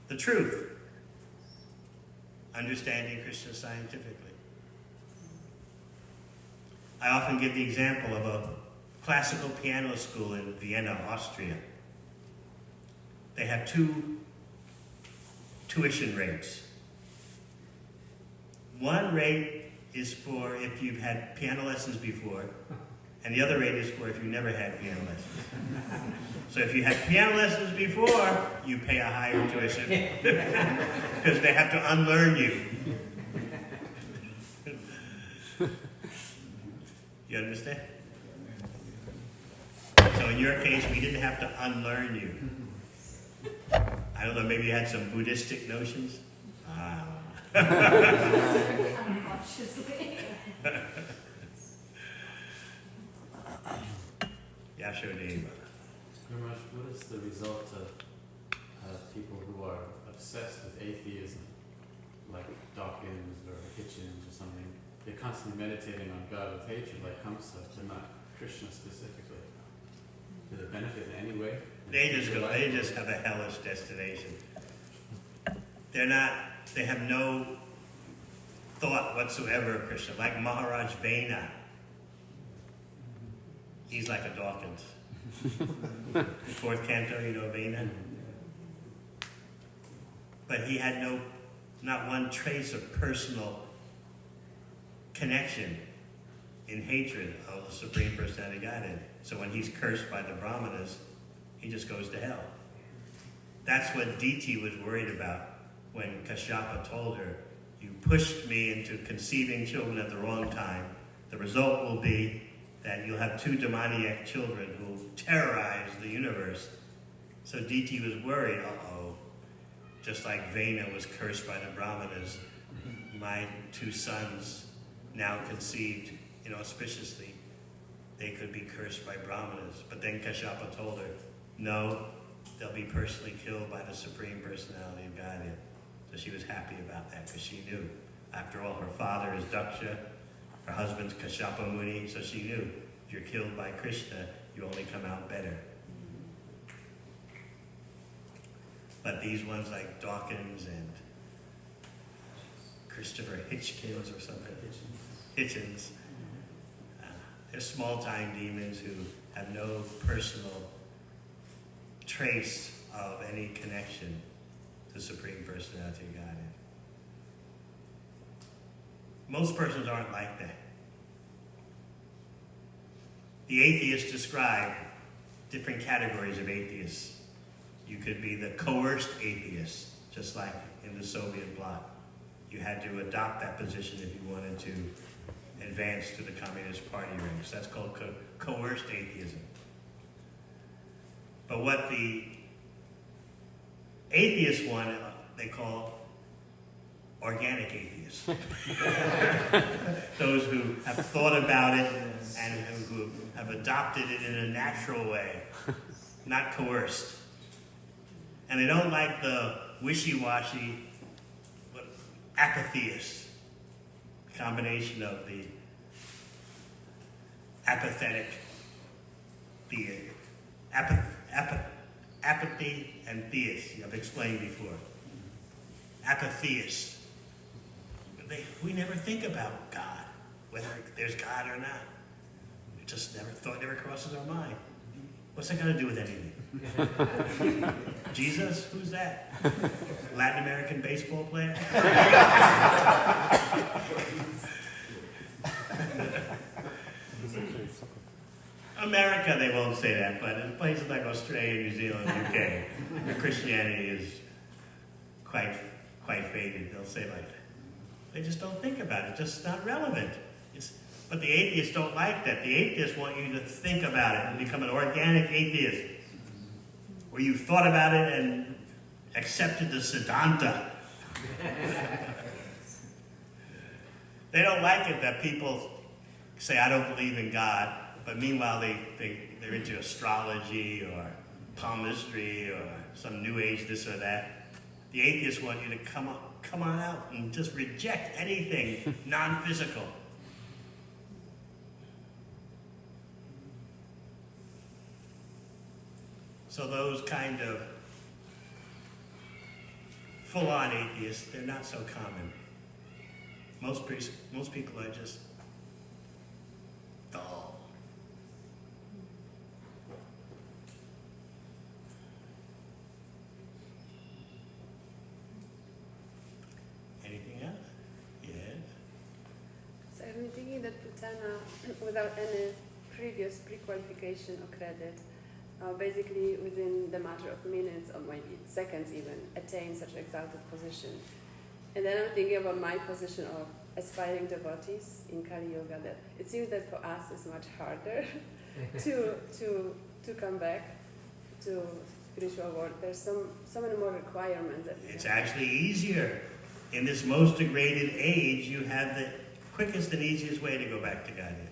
the truth. Understanding Krishna scientifically. I often give the example of a classical piano school in Vienna, Austria. They have 2 tuition rates. One rate is for if you've had piano lessons before, and the other rate is for if you never had piano lessons. So if you had piano lessons before, you pay a higher tuition because they have to unlearn you. You understand? So in your case, we didn't have to unlearn you. I don't know, maybe you had some Buddhistic notions? Unconsciously. Yashodeva. Niraj, what is the result of people who are obsessed with atheism, like Dawkins or Hitchens or something? They're constantly meditating on God with hatred, like Kamsa, but not Krishna specifically. Do they benefit in any way? They just have a hellish destination. They have no thought whatsoever of Krishna. Like Maharaj Vena. He's like a Dawkins. The 4th canto, you know Vena? But he had not one trace of personal connection in hatred of the Supreme Personality of Godhead. So when he's cursed by the Brahmanas, he just goes to hell. That's what Diti was worried about when Kashyapa told her, you pushed me into conceiving children at the wrong time. The result will be that you'll have 2 demoniac children who will terrorize the universe. So Diti was worried, just like Vena was cursed by the Brahmanas, my 2 sons, now conceived inauspiciously, they could be cursed by Brahmanas. But then Kashyapa told her, no, they'll be personally killed by the Supreme Personality of Godhead. So she was happy about that because she knew. After all, her father is Daksha, her husband's Kashyapa Muni, so she knew if you're killed by Krishna, you only come out better. But these ones like Dawkins and Christopher Hitchkins or something, Hitchens, they're small-time demons who have no personal trace of any connection to Supreme Personality of Godhead. Most persons aren't like that. The atheists describe different categories of atheists. You could be the coerced atheist, just like in the Soviet bloc. You had to adopt that position if you wanted to advance to the Communist Party ranks. That's called coerced atheism. But what the atheists want, they call organic atheists. Those who have thought about it and who have adopted it in a natural way, not coerced. And they don't like the wishy-washy apatheists, combination of the apathetic, the apathy and theist, I've explained before. Apatheists. We never think about God, whether there's God or not. It just never crosses our mind. What's that got to do with anything? Jesus? Who's that? Latin American baseball player? America, they won't say that, but in places like Australia, New Zealand, UK, Christianity is quite faded. They'll say like that. They just don't think about it. It's just not relevant. But the atheists don't like that. The atheists want you to think about it and become an organic atheist, where you've thought about it and accepted the Siddhanta. They don't like it that people say, I don't believe in God, but meanwhile they're into astrology or palmistry or some new age this or that. The atheists want you to come on out and just reject anything non-physical. So those kind of full-on atheists, they're not so common. Most people are just dull. Anything else? Yes. So I've been thinking that Putana, without any previous pre-qualification or credit, basically within the matter of minutes or maybe seconds even, attain such an exalted position. And then I'm thinking about my position of aspiring devotees in Kali Yoga, that it seems that for us it's much harder to come back to spiritual world. There's so many more requirements. It's actually easier. In this most degraded age, you have the quickest and easiest way to go back to Godhead.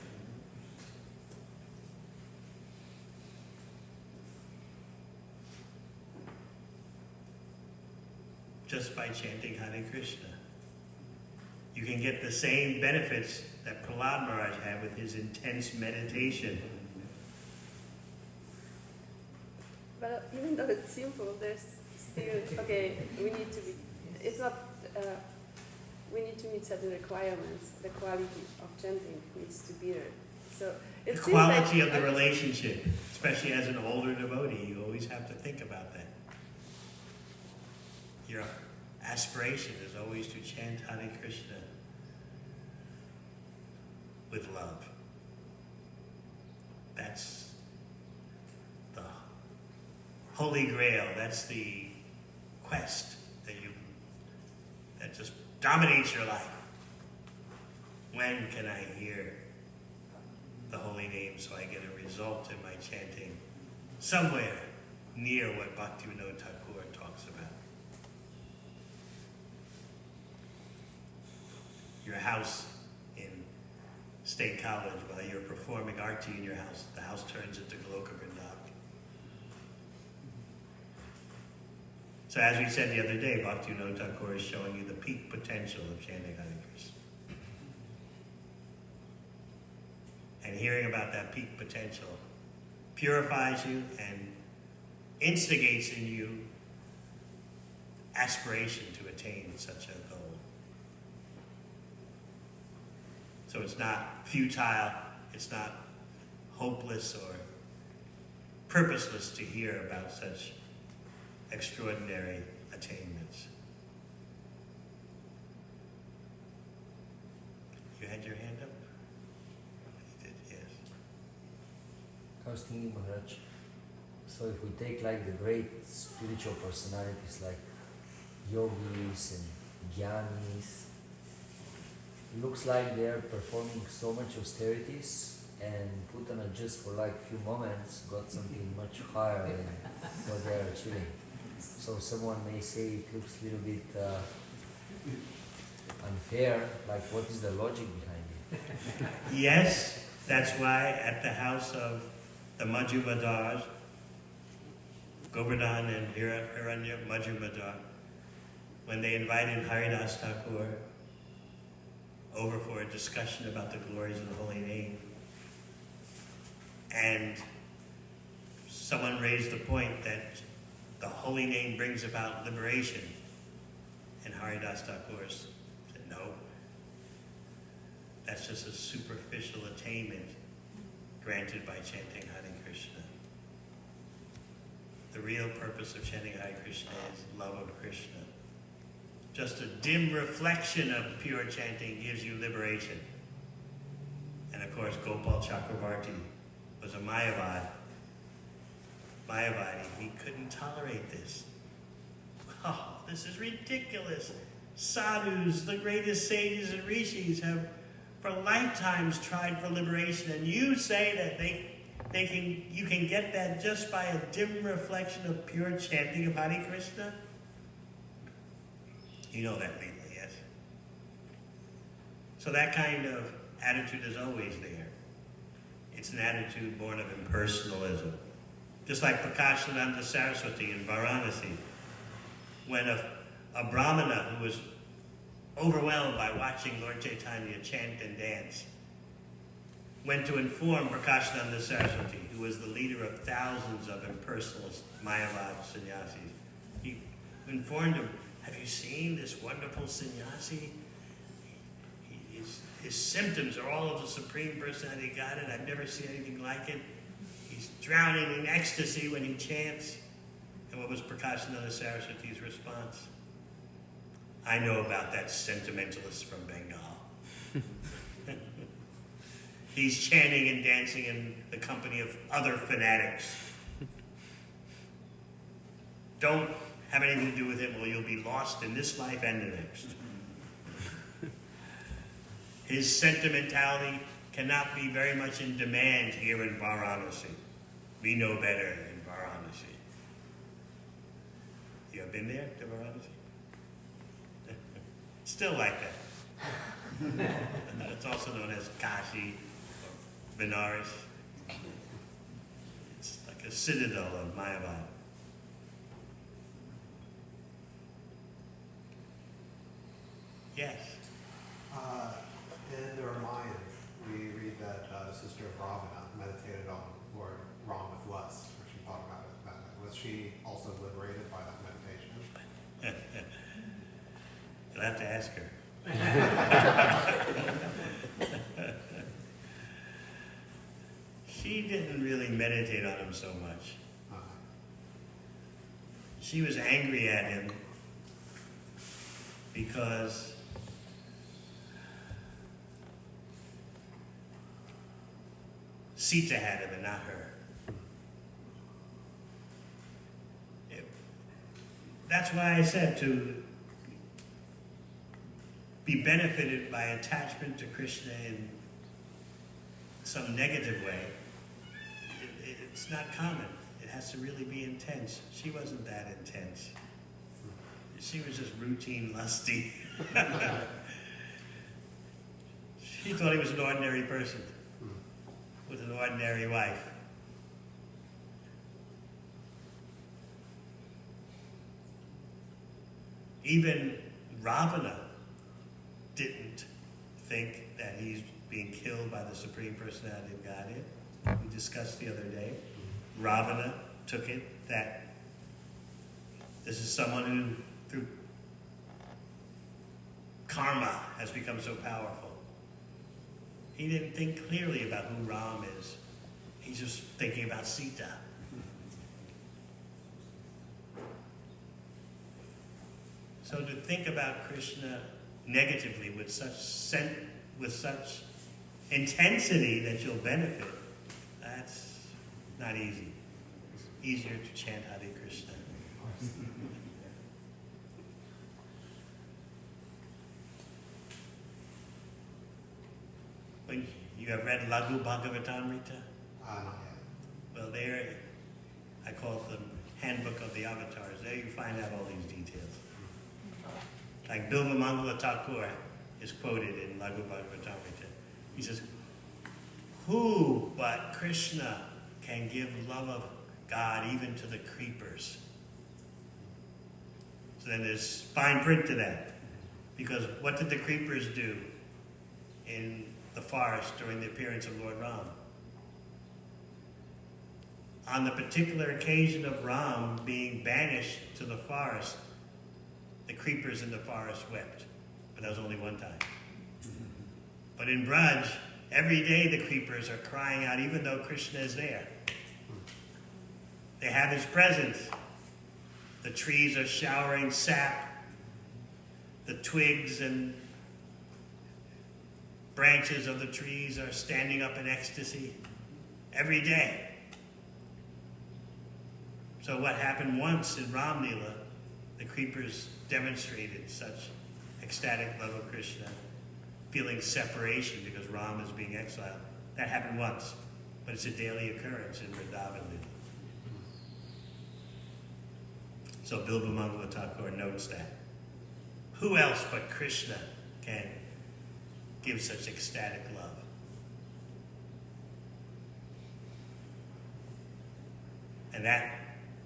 Just by chanting Hare Krishna. You can get the same benefits that Prahlad Maharaj had with his intense meditation. But even though it's simple, there's still, okay, we need to be, it's not, we need to meet certain requirements. The quality of chanting needs to be there. So The quality of the relationship, especially as an older devotee, you always have to think about that. Your aspiration is always to chant Hare Krishna with love. That's the Holy Grail. That's the quest that just dominates your life. When can I hear the holy name so I get a result in my chanting somewhere near what Bhaktivinoda Thakur talks about? Your house in State College, while you're performing arti in your house, the house turns into Goloka Vrindavan. So as we said the other day, Bhaktivinoda Thakur is showing you the peak potential of chanting Hare Krishna. And hearing about that peak potential purifies you and instigates in you aspiration to attain such a goal. So it's not futile, it's not hopeless or purposeless to hear about such extraordinary attainments. You had your hand up? You did, yes. I was thinking, Maharaj, so if we take like the great spiritual personalities like yogis and jnanis, it looks like they are performing so much austerities, and Putana just for like few moments got something much higher than what they are achieving. So someone may say it looks a little bit unfair, like what is the logic behind it? Yes, that's why at the house of the Majjhimadars, Govardhan and Hiranya Majjhimadar, when they invited Haridas Thakur over for a discussion about the glories of the holy name, and someone raised the point that the holy name brings about liberation, and Haridas Thakur said, no, that's just a superficial attainment granted by chanting Hare Krishna. The real purpose of chanting Hare Krishna is love of Krishna. Just a dim reflection of pure chanting gives you liberation. And of course, Gopal Chakravarti was a Mayavadi. He couldn't tolerate this. Oh, this is ridiculous. Sadhus, the greatest sages and rishis, have for lifetimes tried for liberation, and you say that you can get that just by a dim reflection of pure chanting of Hare Krishna? You know that, Leela, yes? So that kind of attitude is always there. It's an attitude born of impersonalism. Just like Prakashananda Saraswati in Varanasi, when a Brahmana who was overwhelmed by watching Lord Chaitanya chant and dance went to inform Prakashananda Saraswati, who was the leader of thousands of impersonalist Mayavad sannyasis. He informed him, have you seen this wonderful sannyasi? His symptoms are all of the Supreme Personality of Godhead. I've never seen anything like it. He's drowning in ecstasy when he chants. And what was Prakashananda Saraswati's response? I know about that sentimentalist from Bengal. He's chanting and dancing in the company of other fanatics. Don't have anything to do with him, or you'll be lost in this life and the next. His sentimentality cannot be very much in demand here in Varanasi. We know better in Varanasi. You ever been there to Varanasi? Still like that. It's also known as Kashi or Benares. It's like a citadel of Mayavad. Yes. In the Ramayana, we read that the sister of Ravana meditated on Lord Ram with lust, where she thought about it. Was she also liberated by that meditation? You'll have to ask her. She didn't really meditate on him so much. She was angry at him because Sita had him and not her. That's why I said to be benefited by attachment to Krishna in some negative way, it's not common. It has to really be intense. She wasn't that intense. She was just routine lusty. She thought he was an ordinary person with an ordinary wife. Even Ravana didn't think that he's being killed by the Supreme Personality of Godhead. We discussed the other day. Ravana took it that this is someone who, through karma, has become so powerful. He didn't think clearly about who Ram is. He's just thinking about Sita. So to think about Krishna negatively with such intensity that you'll benefit, that's not easy. It's easier to chant Hare Krishna. When you have read Laghu Bhagavatamrita? Not yet. Well, there, I call it the Handbook of the Avatars. There you find out all these details. Like Devamrita Thakur is quoted in Laghu Bhagavatamrita. He says, who but Krishna can give love of God even to the creepers? So then there's fine print to that. Because what did the creepers do in the forest during the appearance of Lord Ram? On the particular occasion of Ram being banished to the forest, the creepers in the forest wept. But that was only one time. But in Braj, every day the creepers are crying out, even though Krishna is there. They have his presence. The trees are showering sap. The twigs and branches of the trees are standing up in ecstasy. Every day. So what happened once in Ram Lila, the creepers demonstrated such ecstatic love of Krishna, feeling separation because Ram is being exiled. That happened once, but it's a daily occurrence in Vrindavan Lila. So Bilvamangala Thakur notes that. Who else but Krishna can give such ecstatic love? And that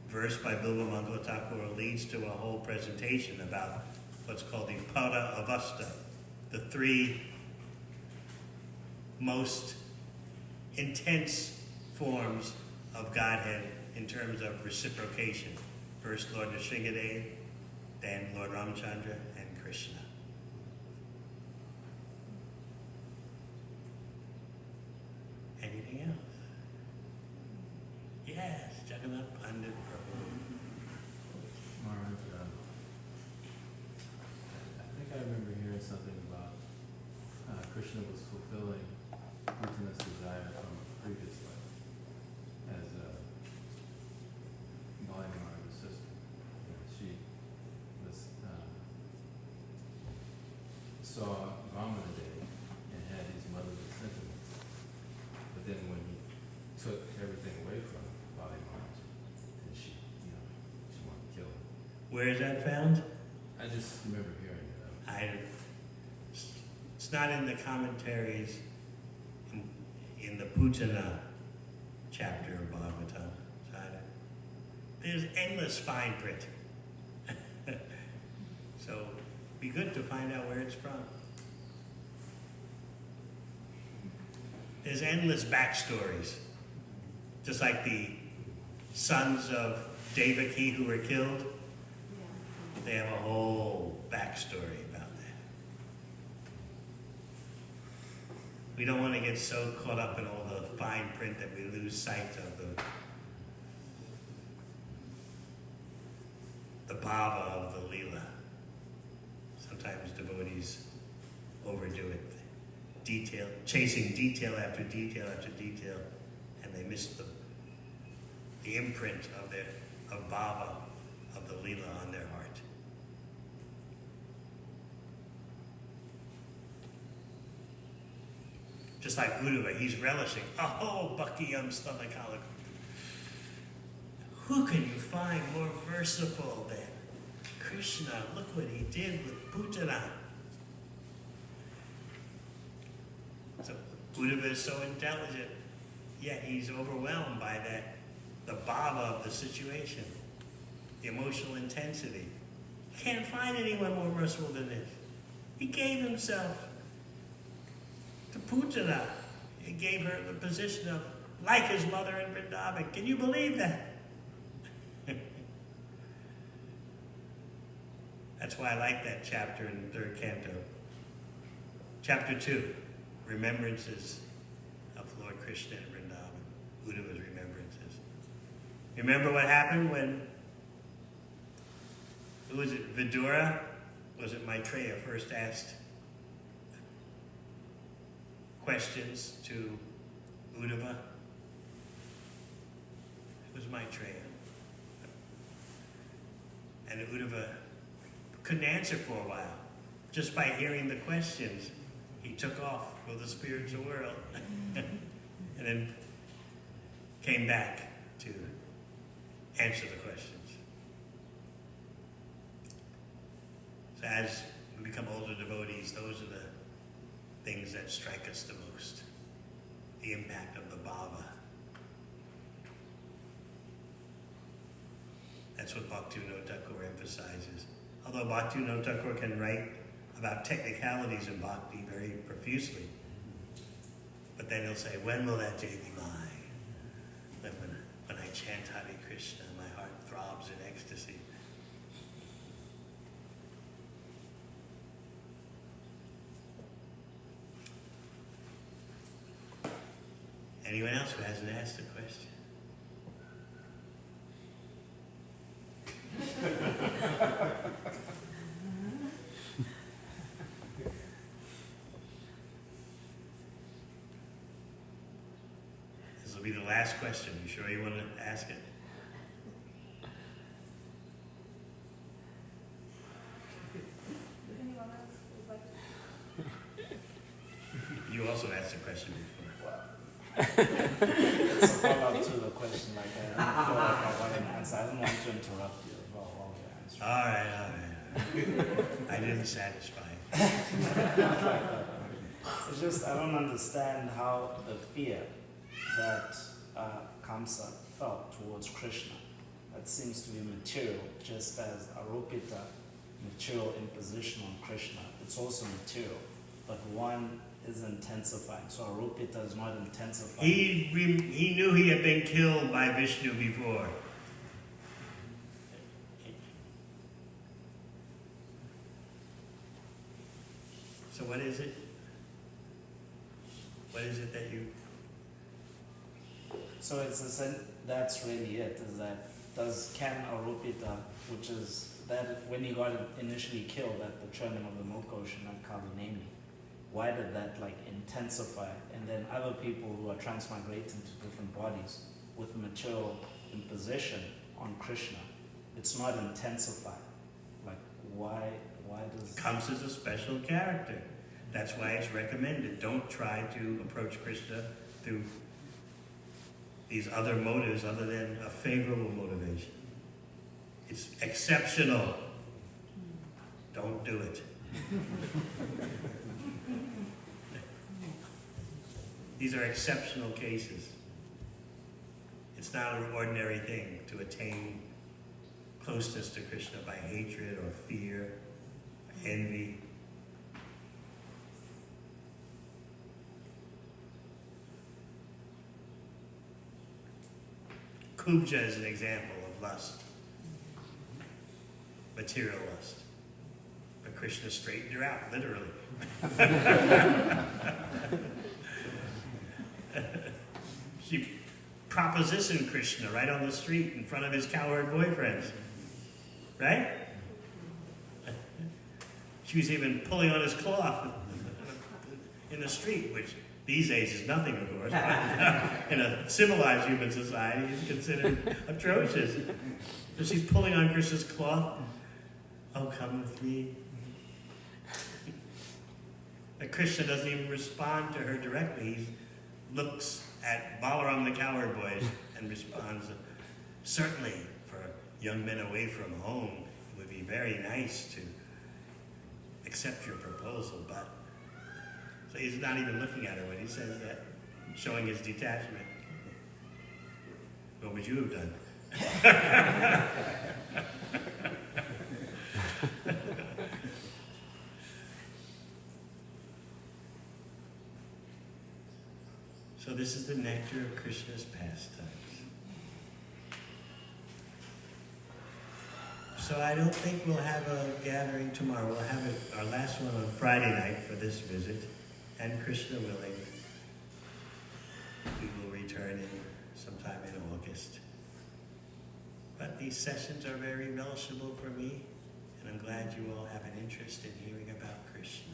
verse by Bilvamangala Thakur leads to a whole presentation about what's called the Pada Avasta, the three most intense forms of Godhead in terms of reciprocation. First Lord Nrsimhadev, then Lord Ramchandra, and Krishna. Anything else? Yes, Jagannath Pandit Prabhu. Maharaj, I think I remember hearing something about Krishna was fulfilling Putana's desire from a previous life as Balimara's sister. She was saw Vamana Devi and had these motherly sentiments, but then when he took everything away from Balimara, then she wanted to kill him. Where is that found? I just remember hearing it. It's not in the commentaries in the Putana chapter of Bhagavatam. There's endless fine print. So be good to find out where it's from. There's endless backstories. Just like the sons of Devaki who were killed. They have a whole backstory about that. We don't want to get so caught up in all the fine print that we lose sight of the bhava of the lila. Sometimes devotees overdo it. Chasing detail after detail after detail, and they miss the imprint of bhava of the lila on their heart. Just like Uddhava, he's relishing. Oh, Bhakti-yam Stalakala. Who can you find more merciful than Krishna? Look what he did with Putana. So Uddhava is so intelligent, yet he's overwhelmed by the bhava of the situation, the emotional intensity. Can't find anyone more merciful than this. He gave himself to Putana. He gave her the position of like his mother in Vrindavan. Can you believe that? That's why I like that chapter in the 3rd canto. Chapter 2, Remembrances of Lord Krishna in Vrindavan. Uddhava's remembrances. Remember what happened when, who was it, Vidura? Was it Maitreya first asked questions to Uddhava? It was Maitreya. And Uddhava couldn't answer for a while. Just by hearing the questions, he took off for the spiritual world. And then came back to answer the questions. So as we become older devotees, those are the things that strike us the most. The impact of the bhava. That's what Bhaktivinoda Thakur emphasizes. Although Bhaktivinoda Thakur can write about technicalities in bhakti very profusely, but then he'll say, when will that day be mine? When I chant Hare Krishna, my heart throbs in ecstasy. Anyone else who hasn't asked a question? This will be the last question. You sure you want to ask it? Anyone else would like to? You also asked a question before. It's a follow-up to the question. Like, I don't feel like I want to answer. I don't want to interrupt you while you're answering. All right. I didn't satisfy you. It's just I don't understand how the fear that Kamsa felt towards Krishna, that seems to be material, just as Aropita, material imposition on Krishna, it's also material, but one is intensifying. So Aropita is not intensifying. He knew he had been killed by Vishnu before. So what is it? What is it that you... So it's that's really it, is that can Aropita, which is that when he got initially killed at the churning of the milk ocean at Kalinemi, why did that like intensify? And then other people who are transmigrating to different bodies with material imposition on Krishna, it's not intensified. Like why does... Kamsa is a special character. That's why it's recommended. Don't try to approach Krishna through these other motives other than a favorable motivation. It's exceptional. Don't do it. These are exceptional cases. It's not an ordinary thing to attain closeness to Krishna by hatred or fear, or envy. Kubja is an example of lust, material lust. But Krishna straightened her out, literally. She propositioned Krishna right on the street in front of his cowherd boyfriends. Right? She was even pulling on his cloth in the street, which these days is nothing, of course. In a civilized human society, is considered atrocious. So she's pulling on Krishna's cloth. Oh, come with me. But Krishna doesn't even respond to her directly. He looks at Balaram the cowherd boy and responds, certainly for young men away from home, it would be very nice to accept your proposal, but... So he's not even looking at her when he says that, showing his detachment. What would you have done? this is the nectar of Krishna's pastimes. So I don't think we'll have a gathering tomorrow. We'll have our last one on Friday night for this visit, and Krishna willing, we will return in sometime in August. But these sessions are very relishable for me, and I'm glad you all have an interest in hearing about Krishna.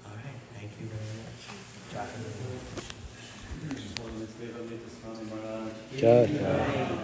All right, thank you very much. Devamrita Swami Maharaj. Jai.